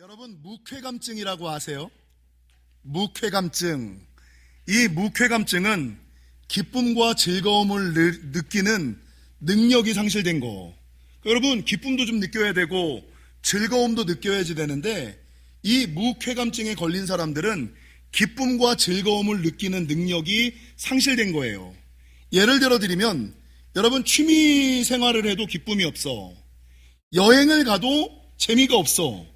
여러분, 무쾌감증이라고 아세요? 무쾌감증. 이 무쾌감증은 기쁨과 즐거움을 느끼는 능력이 상실된 거. 여러분, 기쁨도 좀 느껴야 되고 즐거움도 느껴야지 되는데, 이 무쾌감증에 걸린 사람들은 기쁨과 즐거움을 느끼는 능력이 상실된 거예요. 예를 들어 드리면, 여러분, 취미 생활을 해도 기쁨이 없어. 여행을 가도 재미가 없어.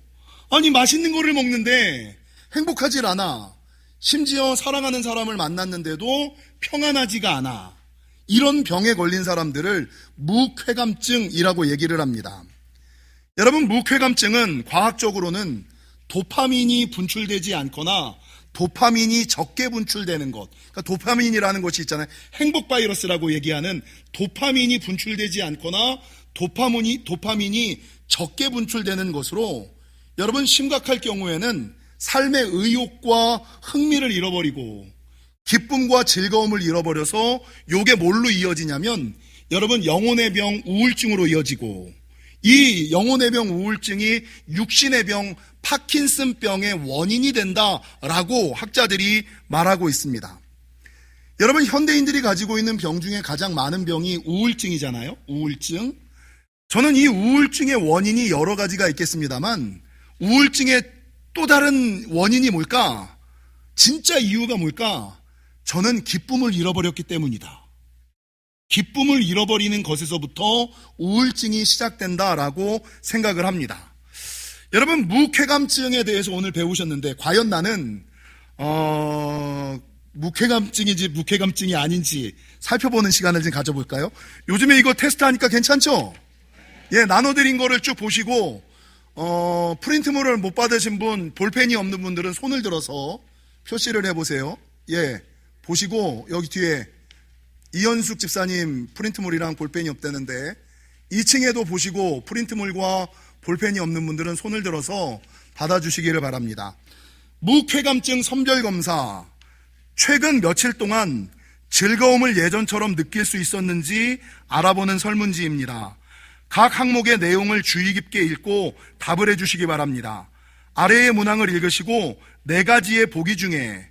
아니, 맛있는 거를 먹는데 행복하질 않아. 심지어 사랑하는 사람을 만났는데도 평안하지가 않아. 이런 병에 걸린 사람들을 무쾌감증이라고 얘기를 합니다. 여러분, 무쾌감증은 과학적으로는 도파민이 분출되지 않거나 도파민이 적게 분출되는 것, 그러니까 도파민이라는 것이 있잖아요. 행복 바이러스라고 얘기하는 도파민이 분출되지 않거나 도파민이 적게 분출되는 것으로, 여러분, 심각할 경우에는 삶의 의욕과 흥미를 잃어버리고 기쁨과 즐거움을 잃어버려서 요게 뭘로 이어지냐면, 여러분, 영혼의 병 우울증으로 이어지고, 이 영혼의 병 우울증이 육신의 병 파킨슨병의 원인이 된다라고 학자들이 말하고 있습니다. 여러분, 현대인들이 가지고 있는 병 중에 가장 많은 병이 우울증이잖아요. 우울증. 저는 이 우울증의 원인이 여러 가지가 있겠습니다만, 우울증의 또 다른 원인이 뭘까? 진짜 이유가 뭘까? 저는 기쁨을 잃어버렸기 때문이다. 기쁨을 잃어버리는 것에서부터 우울증이 시작된다라고 생각을 합니다. 여러분, 무쾌감증에 대해서 오늘 배우셨는데, 과연 나는 무쾌감증인지 무쾌감증이 아닌지 살펴보는 시간을 좀 가져볼까요? 요즘에 이거 테스트하니까 괜찮죠? 예, 나눠드린 거를 쭉 보시고, 프린트물을 못 받으신 분, 볼펜이 없는 분들은 손을 들어서 표시를 해보세요. 예, 보시고, 여기 뒤에 이현숙 집사님 프린트물이랑 볼펜이 없다는데, 2층에도 보시고 프린트물과 볼펜이 없는 분들은 손을 들어서 받아주시기를 바랍니다. 무쾌감증 선별검사. 최근 며칠 동안 즐거움을 예전처럼 느낄 수 있었는지 알아보는 설문지입니다. 각 항목의 내용을 주의 깊게 읽고 답을 해주시기 바랍니다. 아래의 문항을 읽으시고 4가지의 보기 중에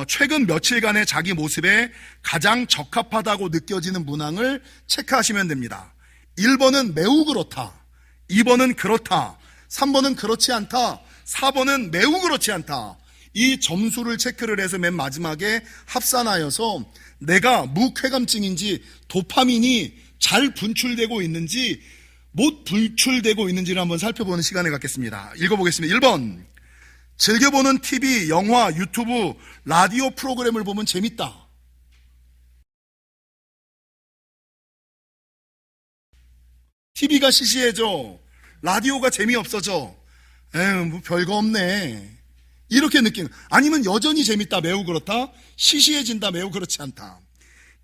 최근 며칠간의 자기 모습에 가장 적합하다고 느껴지는 문항을 체크하시면 됩니다. 1번은 매우 그렇다, 2번은 그렇다, 3번은 그렇지 않다, 4번은 매우 그렇지 않다. 이 점수를 체크를 해서 맨 마지막에 합산하여서 내가 무쾌감증인지 도파민이 잘 분출되고 있는지 못 분출되고 있는지를 한번 살펴보는 시간을 갖겠습니다. 읽어보겠습니다. 1번, 즐겨보는 TV, 영화, 유튜브, 라디오 프로그램을 보면 재밌다. TV가 시시해져, 라디오가 재미없어져, 에휴, 뭐 별거 없네, 이렇게 느끼는. 아니면 여전히 재밌다, 매우 그렇다, 시시해진다, 매우 그렇지 않다.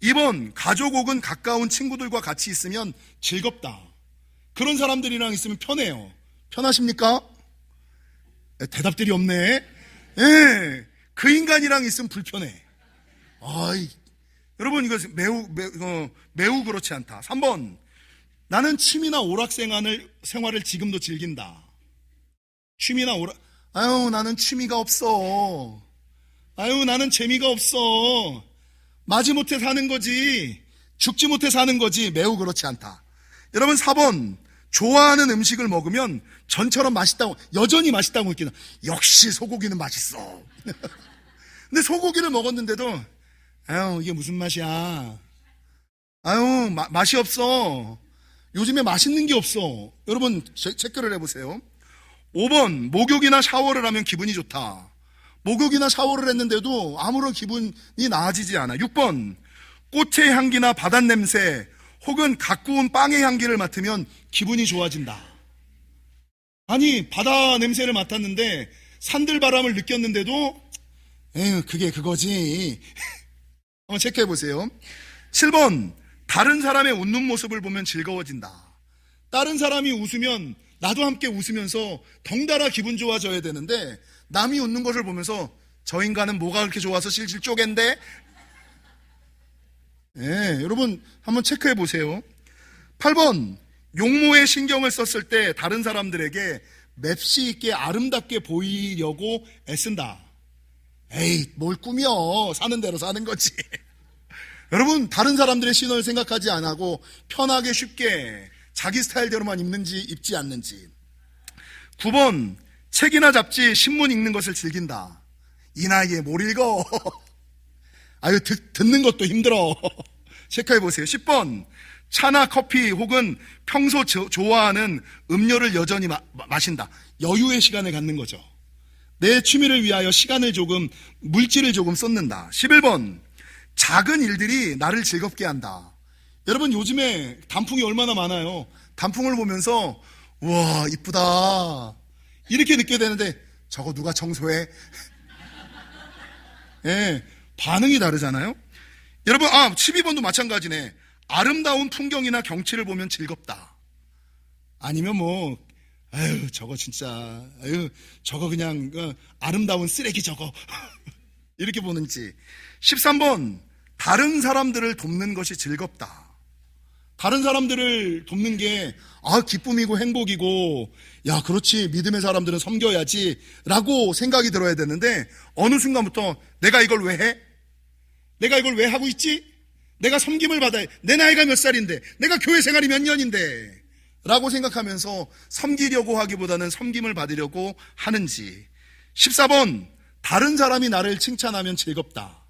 2번, 가족 혹은 가까운 친구들과 같이 있으면 즐겁다. 그런 사람들이랑 있으면 편해요. 편하십니까? 대답들이 없네. 예, 그 인간이랑 있으면 불편해. 아이, 여러분, 이거 매우 그렇지 않다. 3번, 나는 취미나 오락 생활을 지금도 즐긴다. 취미나 아유, 나는 취미가 없어. 아유, 나는 재미가 없어. 마지못해 사는 거지, 죽지 못해 사는 거지. 매우 그렇지 않다. 여러분, 4번, 좋아하는 음식을 먹으면 전처럼 맛있다고, 여전히 맛있다고 느끼는. 역시 소고기는 맛있어. 근데 소고기를 먹었는데도 아유, 이게 무슨 맛이야. 아유, 맛이 없어. 요즘에 맛있는 게 없어. 여러분, 체크를 해보세요. 5번, 목욕이나 샤워를 하면 기분이 좋다. 목욕이나 샤워를 했는데도 아무런 기분이 나아지지 않아. 6번, 꽃의 향기나 바닷냄새 혹은 갓 구운 빵의 향기를 맡으면 기분이 좋아진다. 아니, 바다 냄새를 맡았는데 산들바람을 느꼈는데도 에휴, 그게 그거지. 한번 체크해 보세요. 7번, 다른 사람의 웃는 모습을 보면 즐거워진다. 다른 사람이 웃으면 나도 함께 웃으면서 덩달아 기분 좋아져야 되는데, 남이 웃는 것을 보면서 저 인간은 뭐가 그렇게 좋아서 실실 쪼갠데? 예, 여러분 한번 체크해 보세요. 8번, 용모에 신경을 썼을 때 다른 사람들에게 맵시 있게 아름답게 보이려고 애쓴다. 에이, 뭘 꾸며. 사는 대로 사는 거지. 여러분, 다른 사람들의 시선을 생각하지 안 하고 편하게 쉽게 자기 스타일대로만 입지 않는지. 9번, 책이나 잡지, 신문 읽는 것을 즐긴다. 이 나이에 뭘 읽어? 아유, 듣는 것도 힘들어. 체크해 보세요. 10번, 차나 커피 혹은 평소 좋아하는 음료를 여전히 마신다. 여유의 시간을 갖는 거죠. 내 취미를 위하여 시간을 조금, 물질을 조금 쏟는다. 11번, 작은 일들이 나를 즐겁게 한다. 여러분, 요즘에 단풍이 얼마나 많아요. 단풍을 보면서 우와, 이쁘다 이렇게 느껴야 되는데 저거 누가 청소해? 예, 반응이 다르잖아요. 여러분, 12번도 마찬가지네. 아름다운 풍경이나 경치를 보면 즐겁다. 아니면 아유, 저거 진짜, 아유, 저거 그냥 아름다운 쓰레기 저거 이렇게 보는지. 13번, 다른 사람들을 돕는 것이 즐겁다. 다른 사람들을 돕는 게 기쁨이고 행복이고, 야, 그렇지, 믿음의 사람들은 섬겨야지 라고 생각이 들어야 되는데, 어느 순간부터 내가 이걸 왜 해? 내가 이걸 왜 하고 있지? 내가 섬김을 받아야, 내 나이가 몇 살인데, 내가 교회 생활이 몇 년인데 라고 생각하면서 섬기려고 하기보다는 섬김을 받으려고 하는지. 14번, 다른 사람이 나를 칭찬하면 즐겁다.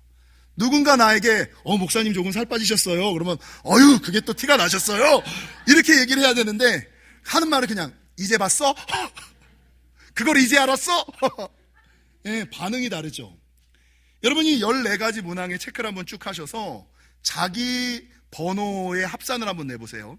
누군가 나에게 목사님 조금 살 빠지셨어요. 그러면 어휴, 그게 또 티가 나셨어요. 이렇게 얘기를 해야 되는데 하는 말은 그냥 이제 봤어? 그걸 이제 알았어? 예, 반응이 다르죠. 여러분이 14가지 문항의 체크를 한번 쭉 하셔서 자기 번호의 합산을 한번 내보세요.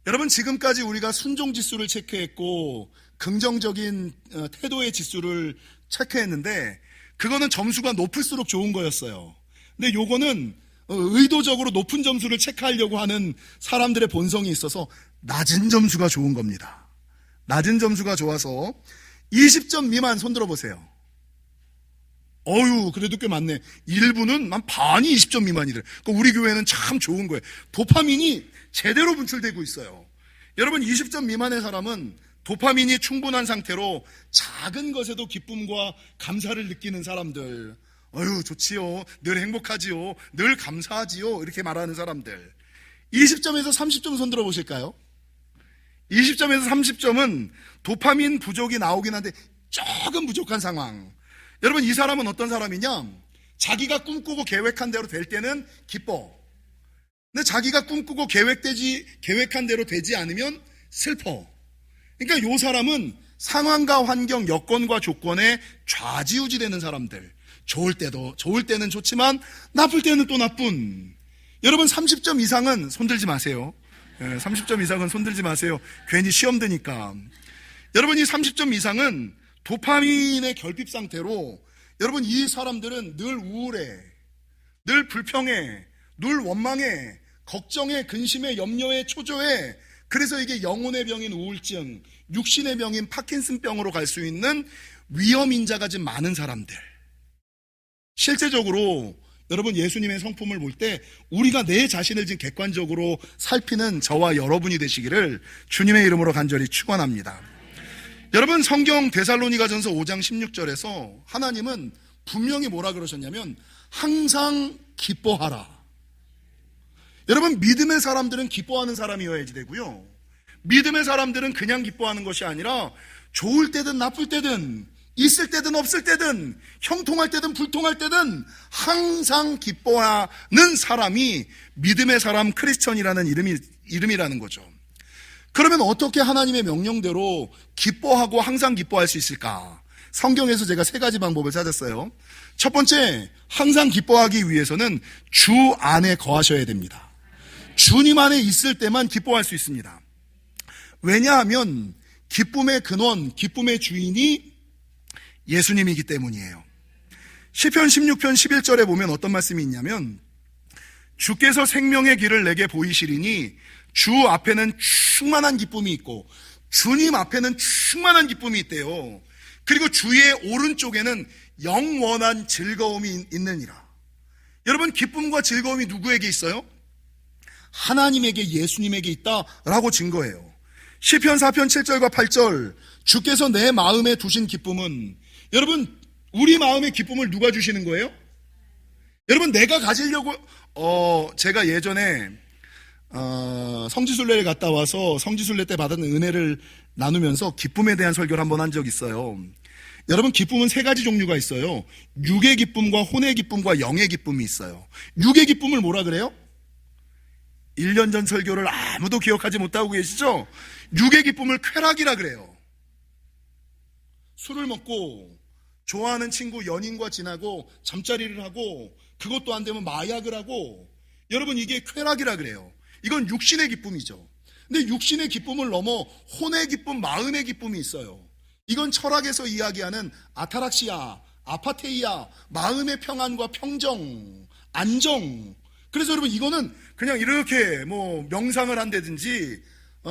여러분, 지금까지 우리가 순종 지수를 체크했고 긍정적인 태도의 지수를 체크했는데 그거는 점수가 높을수록 좋은 거였어요. 근데 요거는 의도적으로 높은 점수를 체크하려고 하는 사람들의 본성이 있어서 낮은 점수가 좋은 겁니다. 낮은 점수가 좋아서 20점 미만 손 들어보세요. 어유, 그래도 꽤 많네. 일부는 반이 20점 미만이래. 그러니까 우리 교회는 참 좋은 거예요. 도파민이 제대로 분출되고 있어요. 여러분, 20점 미만의 사람은 도파민이 충분한 상태로 작은 것에도 기쁨과 감사를 느끼는 사람들. 어휴, 좋지요. 늘 행복하지요. 늘 감사하지요. 이렇게 말하는 사람들. 20점에서 30점 손 들어 보실까요? 20점에서 30점은 도파민 부족이 나오긴 한데 조금 부족한 상황. 여러분, 이 사람은 어떤 사람이냐? 자기가 꿈꾸고 계획한 대로 될 때는 기뻐. 근데 자기가 꿈꾸고 계획한 대로 되지 않으면 슬퍼. 그러니까 이 사람은 상황과 환경, 여건과 조건에 좌지우지 되는 사람들. 좋을 때는 좋지만 나쁠 때는 또 나쁜. 여러분, 30점 이상은 손들지 마세요. 30점 이상은 손들지 마세요. 괜히 시험 드니까. 여러분, 이 30점 이상은 도파민의 결핍 상태로, 여러분, 이 사람들은 늘 우울해, 늘 불평해, 늘 원망해, 걱정해, 근심해, 염려해, 초조해. 그래서 이게 영혼의 병인 우울증, 육신의 병인 파킨슨병으로 갈 수 있는 위험인자가 좀 많은 사람들. 실제적으로 여러분, 예수님의 성품을 볼 때 우리가 내 자신을 지금 객관적으로 살피는 저와 여러분이 되시기를 주님의 이름으로 간절히 축원합니다. 여러분, 성경 데살로니가전서 5장 16절에서 하나님은 분명히 뭐라 그러셨냐면 항상 기뻐하라. 여러분, 믿음의 사람들은 기뻐하는 사람이어야지 되고요. 믿음의 사람들은 그냥 기뻐하는 것이 아니라 좋을 때든 나쁠 때든 있을 때든 없을 때든 형통할 때든 불통할 때든 항상 기뻐하는 사람이 믿음의 사람, 크리스천이라는 이름이라는 거죠. 그러면 어떻게 하나님의 명령대로 기뻐하고 항상 기뻐할 수 있을까? 성경에서 제가 3가지 방법을 찾았어요. 첫 번째, 항상 기뻐하기 위해서는 주 안에 거하셔야 됩니다. 주님 안에 있을 때만 기뻐할 수 있습니다. 왜냐하면 기쁨의 근원, 기쁨의 주인이 예수님이기 때문이에요. 시편 16편 11절에 보면 어떤 말씀이 있냐면 주께서 생명의 길을 내게 보이시리니 주 앞에는 충만한 기쁨이 있고 주님 앞에는 충만한 기쁨이 있대요. 그리고 주의 오른쪽에는 영원한 즐거움이 있느니라. 여러분, 기쁨과 즐거움이 누구에게 있어요? 하나님에게, 예수님에게 있다라고 증거해요. 시편 4편 7절과 8절, 주께서 내 마음에 두신 기쁨은, 여러분, 우리 마음의 기쁨을 누가 주시는 거예요? 여러분, 내가 가지려고, 제가 예전에 성지순례를 갔다 와서 성지순례 때 받은 은혜를 나누면서 기쁨에 대한 설교를 한번 한 적이 있어요. 여러분, 기쁨은 세 가지 종류가 있어요. 육의 기쁨과 혼의 기쁨과 영의 기쁨이 있어요. 육의 기쁨을 뭐라 그래요? 1년 전 설교를 아무도 기억하지 못하고 계시죠? 육의 기쁨을 쾌락이라 그래요. 술을 먹고 좋아하는 친구 연인과 지나고 잠자리를 하고 그것도 안 되면 마약을 하고, 여러분, 이게 쾌락이라 그래요. 이건 육신의 기쁨이죠. 근데 육신의 기쁨을 넘어 혼의 기쁨, 마음의 기쁨이 있어요. 이건 철학에서 이야기하는 아타락시아, 아파테이아, 마음의 평안과 평정, 안정. 그래서 여러분, 이거는 그냥 이렇게 명상을 한다든지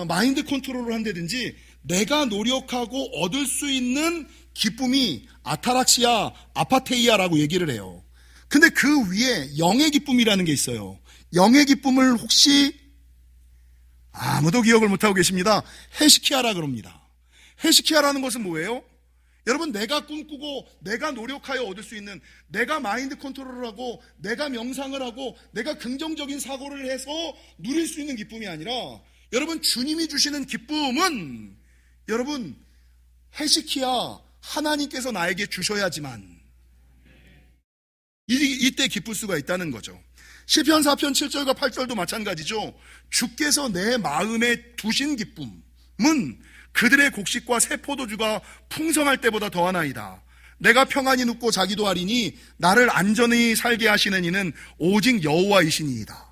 마인드 컨트롤을 한다든지 내가 노력하고 얻을 수 있는 기쁨이 아타락시아, 아파테이아라고 얘기를 해요. 근데 그 위에 영의 기쁨이라는 게 있어요. 영의 기쁨을 혹시 아무도 기억을 못하고 계십니다. 헤시키야라 그럽니다. 헤시키야라는 것은 뭐예요? 여러분, 내가 꿈꾸고 내가 노력하여 얻을 수 있는, 내가 마인드 컨트롤을 하고 내가 명상을 하고 내가 긍정적인 사고를 해서 누릴 수 있는 기쁨이 아니라, 여러분, 주님이 주시는 기쁨은, 여러분, 헤시키야, 하나님께서 나에게 주셔야지만 이때 기쁠 수가 있다는 거죠. 시편 4편 7절과 8절도 마찬가지죠. 주께서 내 마음에 두신 기쁨은 그들의 곡식과 새 포도주가 풍성할 때보다 더하나이다. 내가 평안히 눕고 자기도 하리니 나를 안전히 살게 하시는 이는 오직 여호와이시니이다.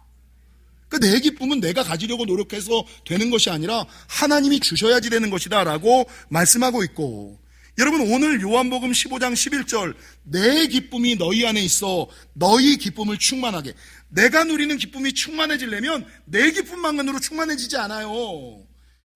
그러니까 내 기쁨은 내가 가지려고 노력해서 되는 것이 아니라 하나님이 주셔야지 되는 것이다 라고 말씀하고 있고, 여러분, 오늘 요한복음 15장 11절, 내 기쁨이 너희 안에 있어 너희 기쁨을 충만하게. 내가 누리는 기쁨이 충만해지려면 내 기쁨만으로 충만해지지 않아요.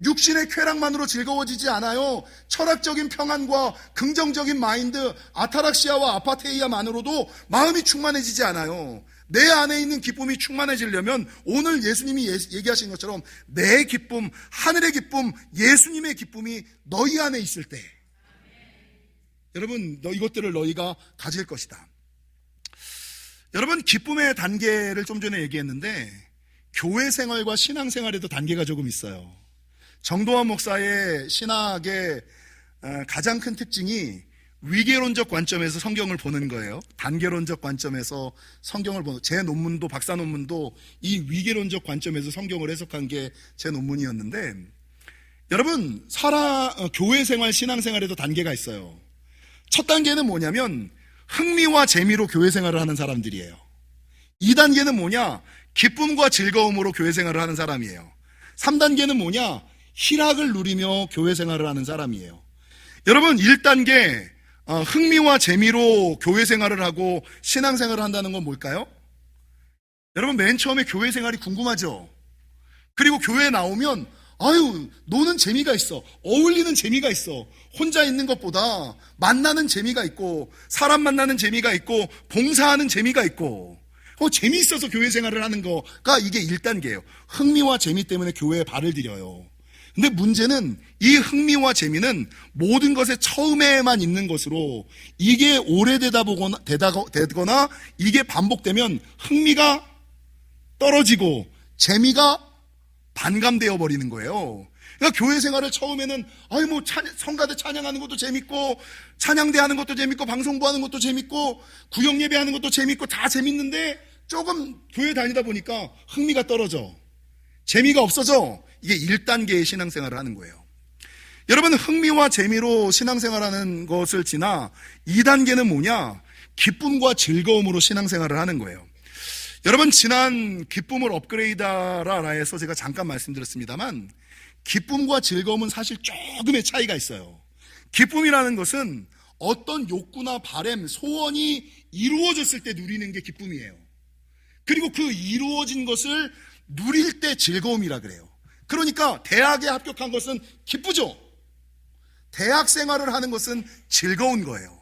육신의 쾌락만으로 즐거워지지 않아요. 철학적인 평안과 긍정적인 마인드, 아타락시아와 아파테이아만으로도 마음이 충만해지지 않아요. 내 안에 있는 기쁨이 충만해지려면 오늘 예수님이 얘기하신 것처럼 내 기쁨, 하늘의 기쁨, 예수님의 기쁨이 너희 안에 있을 때, 여러분, 이것들을 너희가 가질 것이다. 여러분, 기쁨의 단계를 좀 전에 얘기했는데 교회 생활과 신앙 생활에도 단계가 조금 있어요. 정도환 목사의 신학의 가장 큰 특징이 위계론적 관점에서 성경을 보는 거예요. 단계론적 관점에서 성경을 보는, 제 논문도, 박사 논문도 이 위계론적 관점에서 성경을 해석한 게 제 논문이었는데, 여러분, 교회 생활, 신앙 생활에도 단계가 있어요. 첫 단계는 뭐냐면 흥미와 재미로 교회 생활을 하는 사람들이에요. 2단계는 뭐냐? 기쁨과 즐거움으로 교회 생활을 하는 사람이에요. 3단계는 뭐냐? 희락을 누리며 교회 생활을 하는 사람이에요. 여러분, 1단계 흥미와 재미로 교회 생활을 하고 신앙 생활을 한다는 건 뭘까요? 여러분, 맨 처음에 교회 생활이 궁금하죠? 그리고 교회에 나오면 노는 재미가 있어. 어울리는 재미가 있어. 혼자 있는 것보다 만나는 재미가 있고, 사람 만나는 재미가 있고, 봉사하는 재미가 있고, 재미있어서 교회 생활을 하는 거가 이게 1단계예요. 흥미와 재미 때문에 교회에 발을 들여요. 근데 문제는 이 흥미와 재미는 모든 것의 처음에만 있는 것으로, 이게 오래되다 되거나 이게 반복되면 흥미가 떨어지고 재미가 반감되어 버리는 거예요. 그러니까 교회 생활을 처음에는 성가대 찬양하는 것도 재밌고, 찬양대 하는 것도 재밌고, 방송부 하는 것도 재밌고, 구역 예배 하는 것도 재밌고, 다 재밌는데 조금 교회 다니다 보니까 흥미가 떨어져, 재미가 없어져. 이게 1단계의 신앙생활을 하는 거예요. 여러분, 흥미와 재미로 신앙생활하는 것을 지나 2단계는 뭐냐? 기쁨과 즐거움으로 신앙생활을 하는 거예요. 여러분, 지난 기쁨을 업그레이드하라 해서 제가 잠깐 말씀드렸습니다만, 기쁨과 즐거움은 사실 조금의 차이가 있어요. 기쁨이라는 것은 어떤 욕구나 바램, 소원이 이루어졌을 때 누리는 게 기쁨이에요. 그리고 그 이루어진 것을 누릴 때 즐거움이라 그래요. 그러니까 대학에 합격한 것은 기쁘죠. 대학 생활을 하는 것은 즐거운 거예요.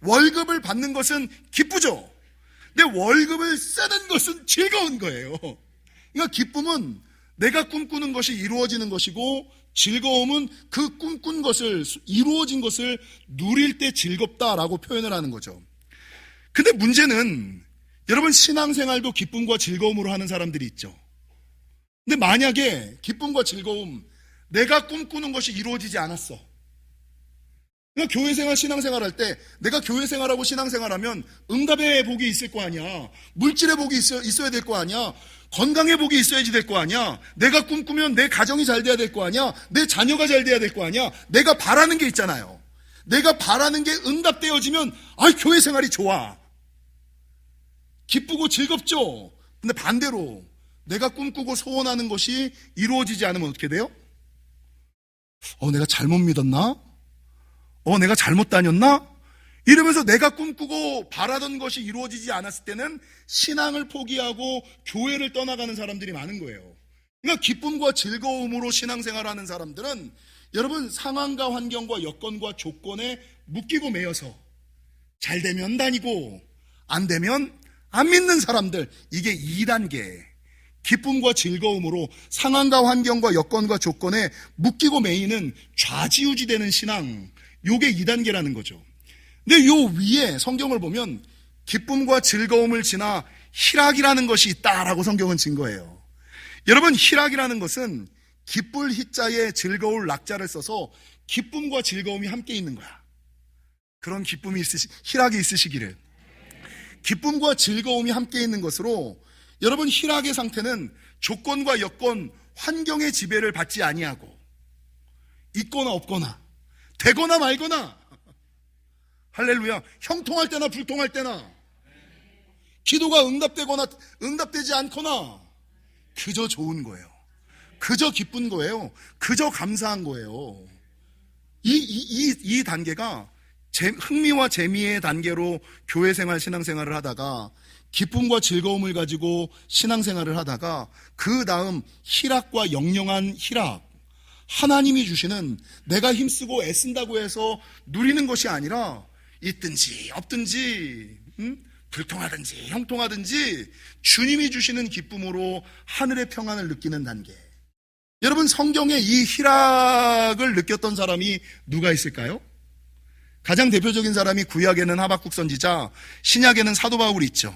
월급을 받는 것은 기쁘죠. 근데 월급을 쓰는 것은 즐거운 거예요. 그러니까 기쁨은 내가 꿈꾸는 것이 이루어지는 것이고, 즐거움은 그 꿈꾼 것을, 이루어진 것을 누릴 때 즐겁다라고 표현을 하는 거죠. 근데 문제는 여러분, 신앙생활도 기쁨과 즐거움으로 하는 사람들이 있죠. 근데 만약에 기쁨과 즐거움, 내가 꿈꾸는 것이 이루어지지 않았어. 그러니까 교회생활, 신앙생활 할 때 내가 교회생활하고 신앙생활하면 응답의 복이 있을 거 아니야. 물질의 복이 있어야 될 거 아니야. 건강의 복이 있어야지 될 거 아니야. 내가 꿈꾸면 내 가정이 잘 돼야 될 거 아니야. 내 자녀가 잘 돼야 될 거 아니야. 내가 바라는 게 있잖아요. 내가 바라는 게 응답되어지면 교회 생활이 좋아. 기쁘고 즐겁죠. 근데 반대로 내가 꿈꾸고 소원하는 것이 이루어지지 않으면 어떻게 돼요? 내가 잘못 믿었나? 내가 잘못 다녔나? 이러면서 내가 꿈꾸고 바라던 것이 이루어지지 않았을 때는 신앙을 포기하고 교회를 떠나가는 사람들이 많은 거예요. 그러니까 기쁨과 즐거움으로 신앙생활하는 사람들은 여러분, 상황과 환경과 여건과 조건에 묶이고 매여서 잘 되면 다니고 안 되면 안 믿는 사람들, 이게 2단계. 기쁨과 즐거움으로 상황과 환경과 여건과 조건에 묶이고 매이는 좌지우지되는 신앙, 요게 2단계라는 거죠. 근데 요 위에 성경을 보면 기쁨과 즐거움을 지나 희락이라는 것이 있다라고 성경은 증거해요. 여러분, 희락이라는 것은 기쁠 희자에 즐거울 낙자를 써서 기쁨과 즐거움이 함께 있는 거야. 그런 희락이 있으시기를. 기쁨과 즐거움이 함께 있는 것으로 여러분, 희락의 상태는 조건과 여건, 환경의 지배를 받지 아니하고 있거나 없거나 되거나 말거나, 할렐루야, 형통할 때나 불통할 때나, 기도가 응답되거나 응답되지 않거나 그저 좋은 거예요. 그저 기쁜 거예요. 그저 감사한 거예요. 이 단계가 흥미와 재미의 단계로 교회생활, 신앙생활을 하다가 기쁨과 즐거움을 가지고 신앙생활을 하다가 그 다음 희락과 영영한 희락, 하나님이 주시는, 내가 힘쓰고 애쓴다고 해서 누리는 것이 아니라 있든지 없든지 불통하든지 형통하든지 주님이 주시는 기쁨으로 하늘의 평안을 느끼는 단계. 여러분, 성경에 이 희락을 느꼈던 사람이 누가 있을까요? 가장 대표적인 사람이 구약에는 하박국 선지자, 신약에는 사도 바울이 있죠.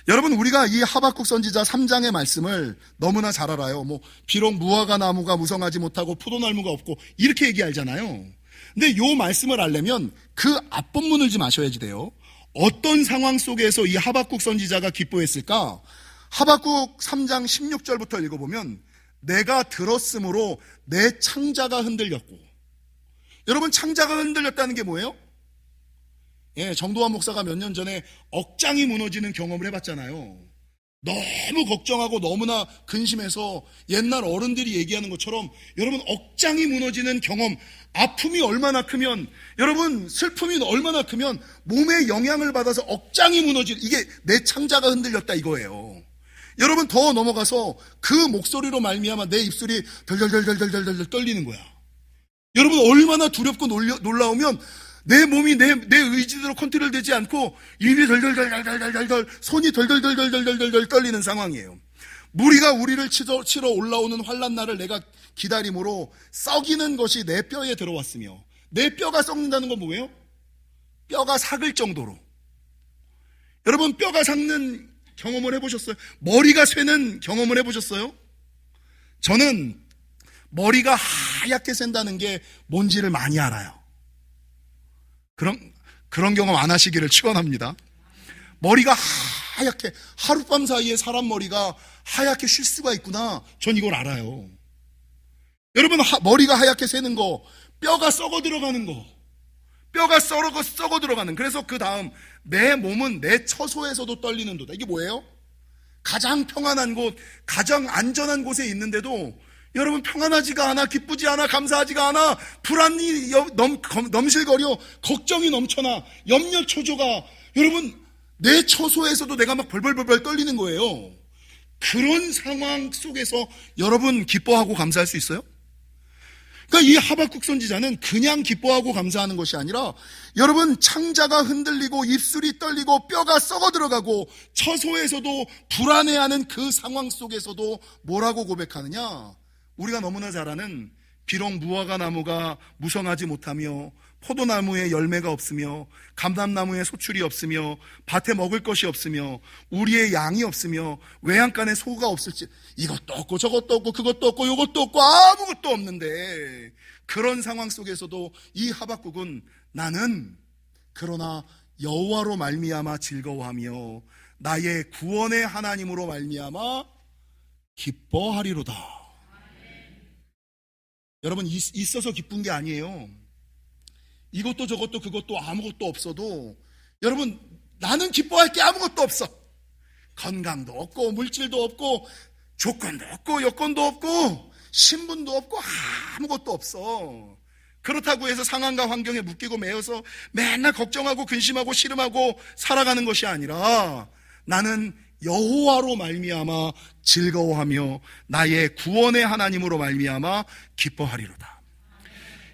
여러분, 우리가 이 하박국 선지자 3장의 말씀을 너무나 잘 알아요. 비록 무화과 나무가 무성하지 못하고 포도나무가 없고 이렇게 얘기하잖아요. 근데 이 말씀을 알려면 그 앞본문을 좀 아셔야지 돼요. 어떤 상황 속에서 이 하박국 선지자가 기뻐했을까? 하박국 3장 16절부터 읽어보면 내가 들었으므로 내 창자가 흔들렸고. 여러분, 창자가 흔들렸다는 게 뭐예요? 정도환 목사가 몇 년 전에 억장이 무너지는 경험을 해봤잖아요. 너무 걱정하고 너무나 근심해서 옛날 어른들이 얘기하는 것처럼 여러분, 억장이 무너지는 경험, 아픔이 얼마나 크면, 여러분, 슬픔이 얼마나 크면 몸에 영향을 받아서 억장이 무너지는, 이게 내 창자가 흔들렸다 이거예요. 여러분, 더 넘어가서 그 목소리로 말미암아 내 입술이 덜덜덜덜덜덜 떨리는 거야. 여러분, 얼마나 두렵고 놀라우면 내 몸이 내 의지대로 컨트롤되지 않고 입이 덜덜덜덜덜덜, 손이 덜덜덜덜덜덜 떨리는 상황이에요. 무리가 우리를 치러 올라오는 환난 날을 내가 기다림으로 썩이는 것이 내 뼈에 들어왔으며. 내 뼈가 썩는다는 건 뭐예요? 뼈가 삭을 정도로. 여러분, 뼈가 삭는 경험을 해보셨어요? 머리가 쇠는 경험을 해보셨어요? 저는 머리가 하얗게 샌다는 게 뭔지를 많이 알아요. 그런 경험 안 하시기를 축원합니다. 머리가 하얗게, 하룻밤 사이에 사람 머리가 하얗게 쉴 수가 있구나. 전 이걸 알아요. 여러분, 머리가 하얗게 새는 거, 뼈가 썩어 들어가는 거, 뼈가 썩어 들어가는. 그래서 그 다음 내 몸은 내 처소에서도 떨리는도다. 이게 뭐예요? 가장 평안한 곳, 가장 안전한 곳에 있는데도 여러분, 평안하지가 않아, 기쁘지 않아, 감사하지가 않아, 불안이 넘실거려, 걱정이 넘쳐나, 염려초조가, 여러분, 내 처소에서도 내가 막 벌벌벌 떨리는 거예요. 그런 상황 속에서 여러분 기뻐하고 감사할 수 있어요? 그러니까 이 하박국 선지자는 그냥 기뻐하고 감사하는 것이 아니라, 여러분, 창자가 흔들리고 입술이 떨리고 뼈가 썩어 들어가고 처소에서도 불안해하는 그 상황 속에서도 뭐라고 고백하느냐? 우리가 너무나 잘 아는 비록 무화과 나무가 무성하지 못하며 포도나무에 열매가 없으며 감람나무에 소출이 없으며 밭에 먹을 것이 없으며 우리의 양이 없으며 외양간에 소가 없을지, 이것도 없고 저것도 없고 그것도 없고 이것도 없고 아무것도 없는데, 그런 상황 속에서도 이 하박국은 나는 그러나 여호와로 말미암아 즐거워하며 나의 구원의 하나님으로 말미암아 기뻐하리로다. 여러분, 있어서 기쁜 게 아니에요. 이것도 저것도 그것도 아무것도 없어도 여러분, 나는 기뻐할 게 아무것도 없어. 건강도 없고 물질도 없고 조건도 없고 여건도 없고 신분도 없고 아무것도 없어. 그렇다고 해서 상황과 환경에 묶이고 매여서 맨날 걱정하고 근심하고 씨름하고 살아가는 것이 아니라, 나는 여호와로 말미암아 즐거워하며 나의 구원의 하나님으로 말미암아 기뻐하리로다.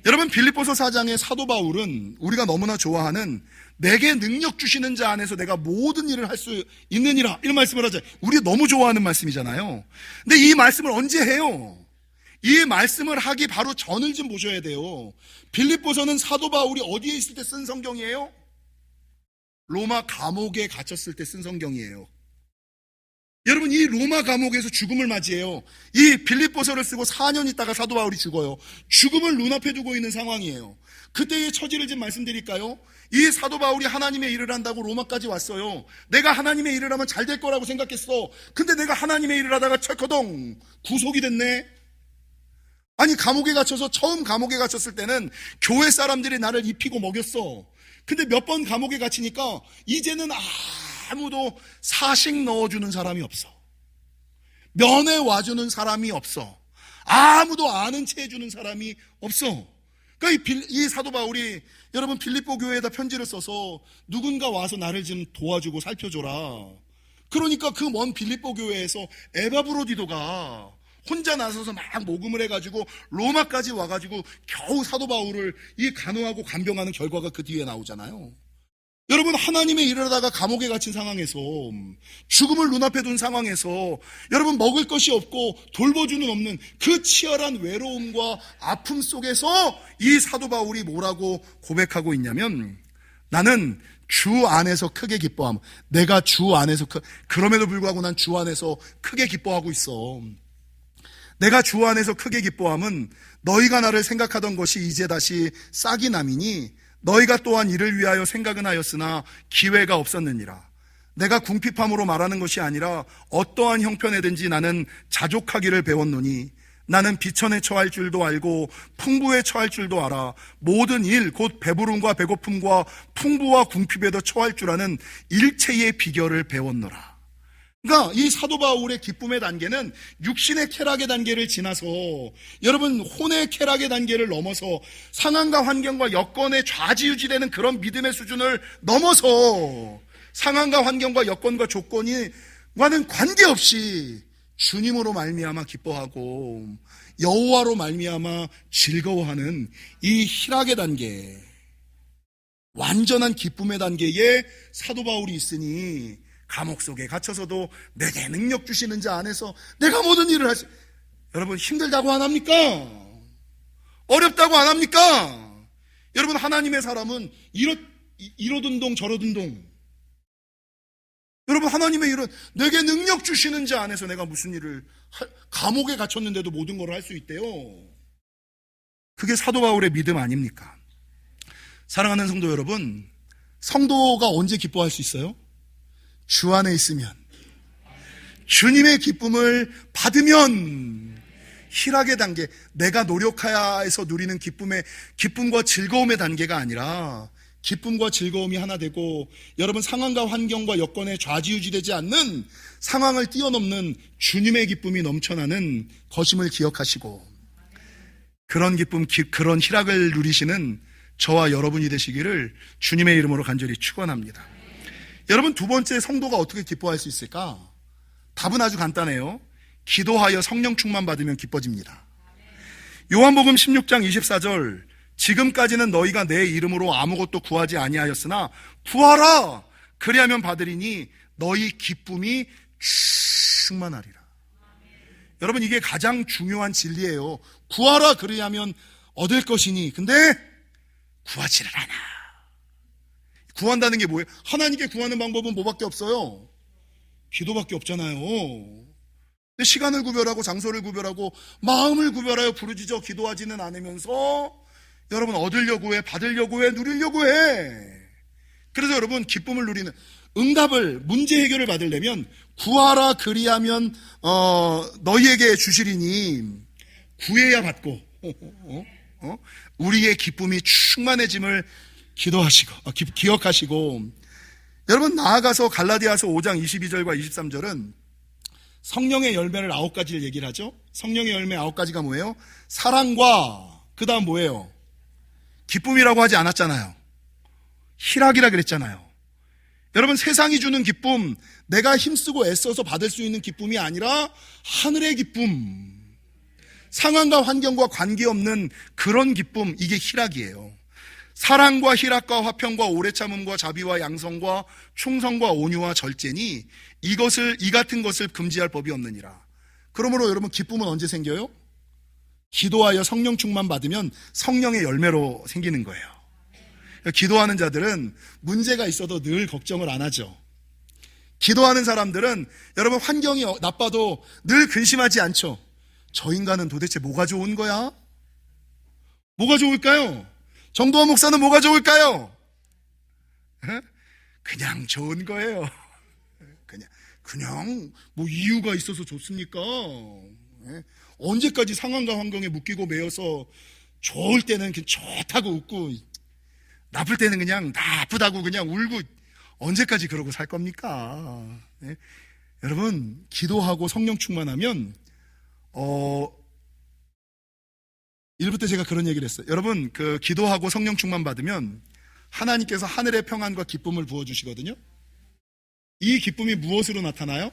여러분, 빌립보서 4장의 사도 바울은 우리가 너무나 좋아하는 내게 능력 주시는 자 안에서 내가 모든 일을 할 수 있느니라, 이런 말씀을 하죠. 우리 너무 좋아하는 말씀이잖아요. 근데 이 말씀을 언제 해요? 이 말씀을 하기 바로 전을 좀 보셔야 돼요. 빌립보서는 사도 바울이 어디에 있을 때 쓴 성경이에요? 로마 감옥에 갇혔을 때 쓴 성경이에요. 여러분, 이 로마 감옥에서 죽음을 맞이해요. 이 빌립보서를 쓰고 4년 있다가 사도 바울이 죽어요. 죽음을 눈앞에 두고 있는 상황이에요. 그때의 처지를 좀 말씀드릴까요? 이 사도 바울이 하나님의 일을 한다고 로마까지 왔어요. 내가 하나님의 일을 하면 잘 될 거라고 생각했어. 근데 내가 하나님의 일을 하다가 철커덩 구속이 됐네. 아니, 감옥에 갇혀서, 처음 감옥에 갇혔을 때는 교회 사람들이 나를 입히고 먹였어. 근데 몇 번 감옥에 갇히니까 이제는 아무도 사식 넣어주는 사람이 없어. 면회 와주는 사람이 없어. 아무도 아는 체 해주는 사람이 없어. 그러니까 이 사도 바울이, 여러분, 빌립보 교회에다 편지를 써서 누군가 와서 나를 좀 도와주고 살펴줘라. 그러니까 그 먼 빌립보 교회에서 에바브로디도가 혼자 나서서 막 모금을 해가지고 로마까지 와가지고 겨우 사도 바울을 이 간호하고 간병하는 결과가 그 뒤에 나오잖아요. 여러분, 하나님의 일을 하다가 감옥에 갇힌 상황에서, 죽음을 눈앞에 둔 상황에서, 여러분, 먹을 것이 없고 돌보주는 없는 그 치열한 외로움과 아픔 속에서 이 사도 바울이 뭐라고 고백하고 있냐면, 나는 주 안에서 크게 기뻐함. 내가 주 안에서 그럼에도 불구하고 난 주 안에서 크게 기뻐하고 있어. 내가 주 안에서 크게 기뻐함은 너희가 나를 생각하던 것이 이제 다시 싹이 남이니 너희가 또한 이를 위하여 생각은 하였으나 기회가 없었느니라. 내가 궁핍함으로 말하는 것이 아니라 어떠한 형편에든지 나는 자족하기를 배웠노니 나는 비천에 처할 줄도 알고 풍부에 처할 줄도 알아. 모든 일 곧 배부름과 배고픔과 풍부와 궁핍에도 처할 줄 아는 일체의 비결을 배웠노라. 그러니까 이 사도 바울의 기쁨의 단계는 육신의 쾌락의 단계를 지나서, 여러분, 혼의 쾌락의 단계를 넘어서 상황과 환경과 여건에 좌지우지되는 그런 믿음의 수준을 넘어서 상황과 환경과 여건과 조건과는 관계없이 주님으로 말미암아 기뻐하고 여호와로 말미암아 즐거워하는 이 희락의 단계, 완전한 기쁨의 단계에 사도 바울이 있으니, 감옥 속에 갇혀서도 내게 능력 주시는 자 안에서 내가 모든 일을 할 수. 여러분, 힘들다고 안 합니까? 어렵다고 안 합니까? 여러분, 하나님의 사람은 이러던 동 저러던 동. 여러분, 하나님의 일은 내게 능력 주시는 자 안에서 내가 무슨 일을, 감옥에 갇혔는데도 모든 걸 할 수 있대요. 그게 사도 바울의 믿음 아닙니까? 사랑하는 성도 여러분, 성도가 언제 기뻐할 수 있어요? 주 안에 있으면, 주님의 기쁨을 받으면, 희락의 단계, 내가 노력하여서 누리는 기쁨과 즐거움의 단계가 아니라 기쁨과 즐거움이 하나 되고, 여러분, 상황과 환경과 여건에 좌지우지되지 않는 상황을 뛰어넘는 주님의 기쁨이 넘쳐나는 것임을 기억하시고, 그런 기쁨, 그런 희락을 누리시는 저와 여러분이 되시기를 주님의 이름으로 간절히 축원합니다. 여러분, 두 번째, 성도가 어떻게 기뻐할 수 있을까? 답은 아주 간단해요. 기도하여 성령 충만 받으면 기뻐집니다. 요한복음 16장 24절, 지금까지는 너희가 내 이름으로 아무것도 구하지 아니하였으나 구하라! 그리하면 받으리니 너희 기쁨이 충만하리라. 여러분, 이게 가장 중요한 진리예요. 구하라 그리하면 얻을 것이니. 근데 구하지를 않아. 구한다는 게 뭐예요? 하나님께 구하는 방법은 뭐밖에 없어요? 기도밖에 없잖아요. 근데 시간을 구별하고 장소를 구별하고 마음을 구별하여 부르짖어 기도하지는 않으면서 여러분, 얻으려고 해, 받으려고 해, 누리려고 해. 그래서 여러분, 기쁨을 누리는, 응답을, 문제 해결을 받으려면 구하라 그리하면 너희에게 주시리니, 구해야 받고 우리의 기쁨이 충만해짐을 기억하시고. 여러분, 나아가서 갈라디아서 5장 22절과 23절은 성령의 열매를 9가지를 얘기를 하죠. 성령의 열매 9가지가 뭐예요? 사랑과, 그 다음 뭐예요? 기쁨이라고 하지 않았잖아요. 희락이라 그랬잖아요. 여러분, 세상이 주는 기쁨, 내가 힘쓰고 애써서 받을 수 있는 기쁨이 아니라 하늘의 기쁨, 상황과 환경과 관계없는 그런 기쁨, 이게 희락이에요. 사랑과 희락과 화평과 오래 참음과 자비와 양성과 충성과 온유와 절제니 이 같은 것을 금지할 법이 없느니라. 그러므로 여러분, 기쁨은 언제 생겨요? 기도하여 성령 충만 받으면 성령의 열매로 생기는 거예요. 기도하는 자들은 문제가 있어도 늘 걱정을 안 하죠. 기도하는 사람들은 여러분, 환경이 나빠도 늘 근심하지 않죠. 저 인간은 도대체 뭐가 좋은 거야? 뭐가 좋을까요? 정도원 목사는 뭐가 좋을까요? 그냥 좋은 거예요. 그냥 뭐 이유가 있어서 좋습니까? 언제까지 상황과 환경에 묶이고 매여서 좋을 때는 그냥 좋다고 웃고 나쁠 때는 그냥 나쁘다고 그냥 울고 언제까지 그러고 살 겁니까? 여러분, 기도하고 성령 충만하면 1부 때 제가 그런 얘기를 했어요. 여러분, 기도하고 성령 충만 받으면 하나님께서 하늘의 평안과 기쁨을 부어주시거든요. 이 기쁨이 무엇으로 나타나요?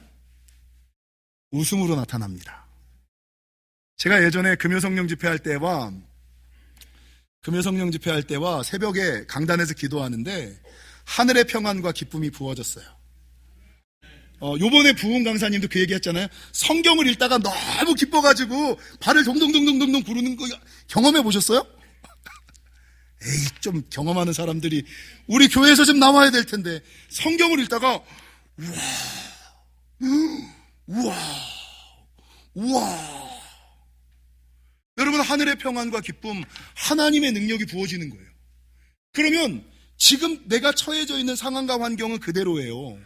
웃음으로 나타납니다. 제가 예전에 금요성령 집회할 때와 새벽에 강단에서 기도하는데 하늘의 평안과 기쁨이 부어졌어요. 요번에 부흥 강사님도 그 얘기 했잖아요. 성경을 읽다가 너무 기뻐가지고 발을 동동동동동동 구르는 거 경험해 보셨어요? 에이, 좀 경험하는 사람들이 우리 교회에서 좀 나와야 될 텐데, 성경을 읽다가 우와. 여러분, 하늘의 평안과 기쁨, 하나님의 능력이 부어지는 거예요. 그러면 지금 내가 처해져 있는 상황과 환경은 그대로예요.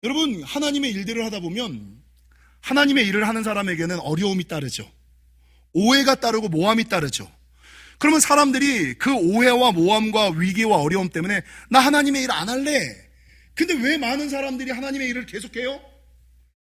여러분, 하나님의 일들을 하다 보면 하나님의 일을 하는 사람에게는 어려움이 따르죠. 오해가 따르고 모함이 따르죠. 그러면 사람들이 그 오해와 모함과 위기와 어려움 때문에 나 하나님의 일 안 할래. 근데 왜 많은 사람들이 하나님의 일을 계속해요?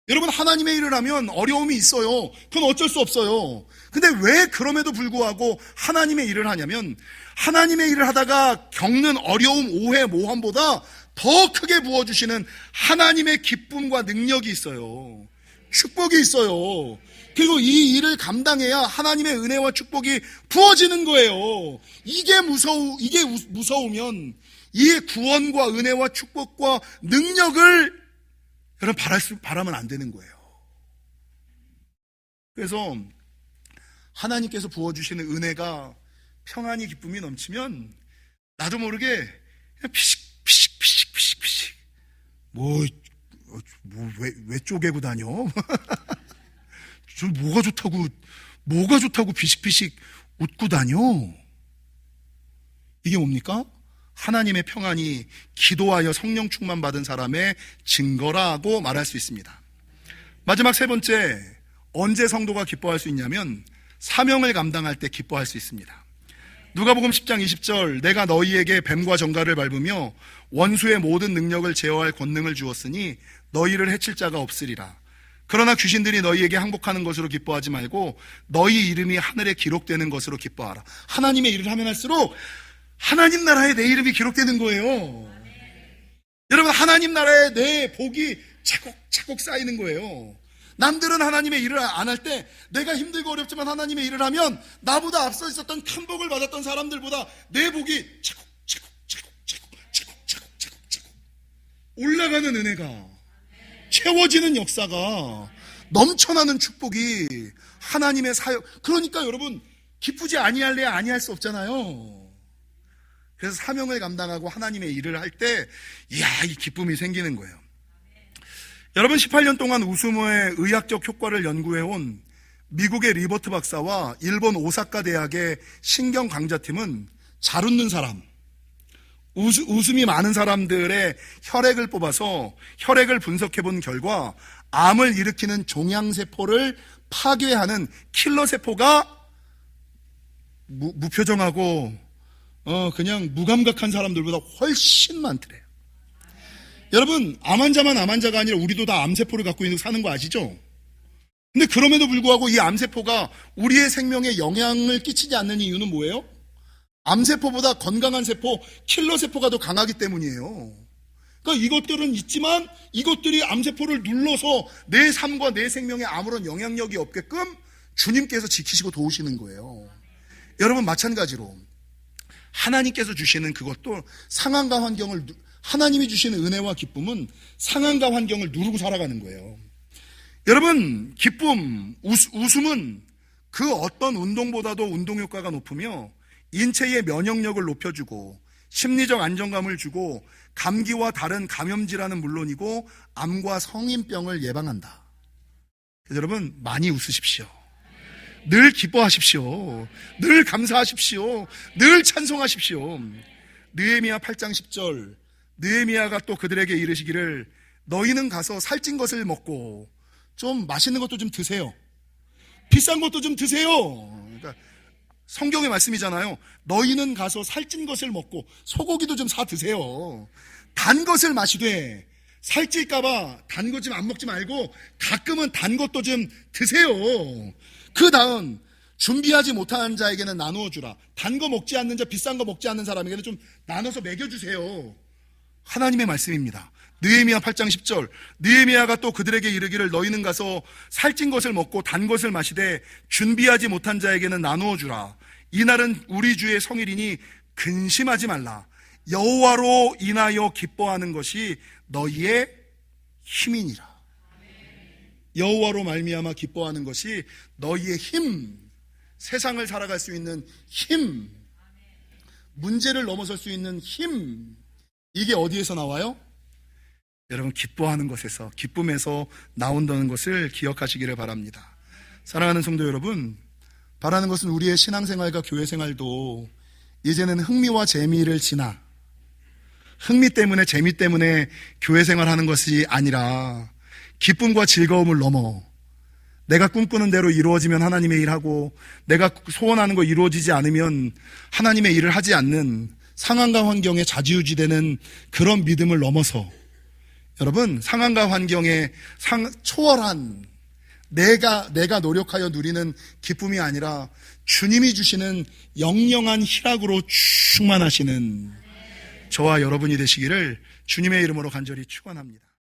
여러분, 하나님의 일을 하면 어려움이 있어요. 그건 어쩔 수 없어요. 근데 왜 그럼에도 불구하고 하나님의 일을 하냐면, 하나님의 일을 하다가 겪는 어려움, 오해, 모함보다 더 크게 부어주시는 하나님의 기쁨과 능력이 있어요. 축복이 있어요. 그리고 이 일을 감당해야 하나님의 은혜와 축복이 부어지는 거예요. 이게 무서우면 이 구원과 은혜와 축복과 능력을 여러분 바라면 안 되는 거예요. 그래서 하나님께서 부어주시는 은혜가, 평안이, 기쁨이 넘치면 나도 모르게 그냥 피식 왜 쪼개고 다녀? 좀 뭐가 좋다고 피식피식 웃고 다녀? 이게 뭡니까? 하나님의 평안이 기도하여 성령 충만 받은 사람의 증거라고 말할 수 있습니다. 마지막 세 번째, 언제 성도가 기뻐할 수 있냐면 사명을 감당할 때 기뻐할 수 있습니다. 누가복음 10장 20절, 내가 너희에게 뱀과 정갈을 밟으며 원수의 모든 능력을 제어할 권능을 주었으니 너희를 해칠 자가 없으리라. 그러나 귀신들이 너희에게 항복하는 것으로 기뻐하지 말고 너희 이름이 하늘에 기록되는 것으로 기뻐하라. 하나님의 일을 하면 할수록 하나님 나라에 내 이름이 기록되는 거예요. 여러분, 하나님 나라에 내 복이 차곡차곡 쌓이는 거예요. 남들은 하나님의 일을 안 할 때, 내가 힘들고 어렵지만 하나님의 일을 하면 나보다 앞서 있었던 큰 복을 받았던 사람들보다 내 복이 차곡차곡 올라가는 은혜가, 채워지는 역사가 넘쳐나는 축복이 하나님의 사역. 그러니까 여러분, 기쁘지 아니할래야 아니할 수 없잖아요. 그래서 사명을 감당하고 하나님의 일을 할 때 이야, 이 기쁨이 생기는 거예요. 여러분, 18년 동안 웃음의 의학적 효과를 연구해온 미국의 리버트 박사와 일본 오사카 대학의 신경 강좌팀은 잘 웃는 사람, 웃음이 많은 사람들의 혈액을 뽑아서 혈액을 분석해 본 결과 암을 일으키는 종양세포를 파괴하는 킬러세포가 무표정하고 그냥 무감각한 사람들보다 훨씬 많더래요. 여러분, 암 환자만 암 환자가 아니라 우리도 다 암세포를 갖고 사는 거 아시죠? 근데 그럼에도 불구하고 이 암세포가 우리의 생명에 영향을 끼치지 않는 이유는 뭐예요? 암세포보다 건강한 세포, 킬러세포가 더 강하기 때문이에요. 그러니까 이것들은 있지만 이것들이 암세포를 눌러서 내 삶과 내 생명에 아무런 영향력이 없게끔 주님께서 지키시고 도우시는 거예요. 여러분, 마찬가지로 하나님께서 주시는 그것도 상황과 환경을, 하나님이 주시는 은혜와 기쁨은 상황과 환경을 누르고 살아가는 거예요. 여러분, 기쁨, 웃음은 그 어떤 운동보다도 운동 효과가 높으며 인체의 면역력을 높여주고 심리적 안정감을 주고 감기와 다른 감염질환은 물론이고 암과 성인병을 예방한다. 여러분, 많이 웃으십시오. 늘 기뻐하십시오. 늘 감사하십시오. 늘 찬송하십시오. 느헤미야 8장 10절, 느헤미야가 또 그들에게 이르시기를 너희는 가서 살찐 것을 먹고 좀 맛있는 것도 좀 드세요. 비싼 것도 좀 드세요. 그러니까 성경의 말씀이잖아요. 너희는 가서 살찐 것을 먹고 소고기도 좀 사 드세요. 단 것을 마시되 살찔까봐 단 것 좀 안 먹지 말고 가끔은 단 것도 좀 드세요. 그 다음 준비하지 못한 자에게는 나누어 주라. 단 거 먹지 않는 자, 비싼 거 먹지 않는 사람에게는 좀 나눠서 먹여주세요. 하나님의 말씀입니다. 느헤미야 8장 10절, 느헤미야가 또 그들에게 이르기를 너희는 가서 살찐 것을 먹고 단 것을 마시되 준비하지 못한 자에게는 나누어 주라. 이날은 우리 주의 성일이니 근심하지 말라. 여호와로 인하여 기뻐하는 것이 너희의 힘이니라. 여호와로 말미암아 기뻐하는 것이 너희의 힘, 세상을 살아갈 수 있는 힘, 문제를 넘어설 수 있는 힘, 이게 어디에서 나와요? 여러분, 기뻐하는 것에서, 기쁨에서 나온다는 것을 기억하시기를 바랍니다. 사랑하는 성도 여러분, 바라는 것은 우리의 신앙생활과 교회생활도 이제는 흥미와 재미를 지나 흥미 때문에, 재미 때문에 교회생활하는 것이 아니라 기쁨과 즐거움을 넘어 내가 꿈꾸는 대로 이루어지면 하나님의 일하고 내가 소원하는 거 이루어지지 않으면 하나님의 일을 하지 않는 상황과 환경에 좌지우지되는 그런 믿음을 넘어서 여러분, 상황과 환경에 초월한 내가 노력하여 누리는 기쁨이 아니라 주님이 주시는 영영한 희락으로 충만하시는 저와 여러분이 되시기를 주님의 이름으로 간절히 축원합니다.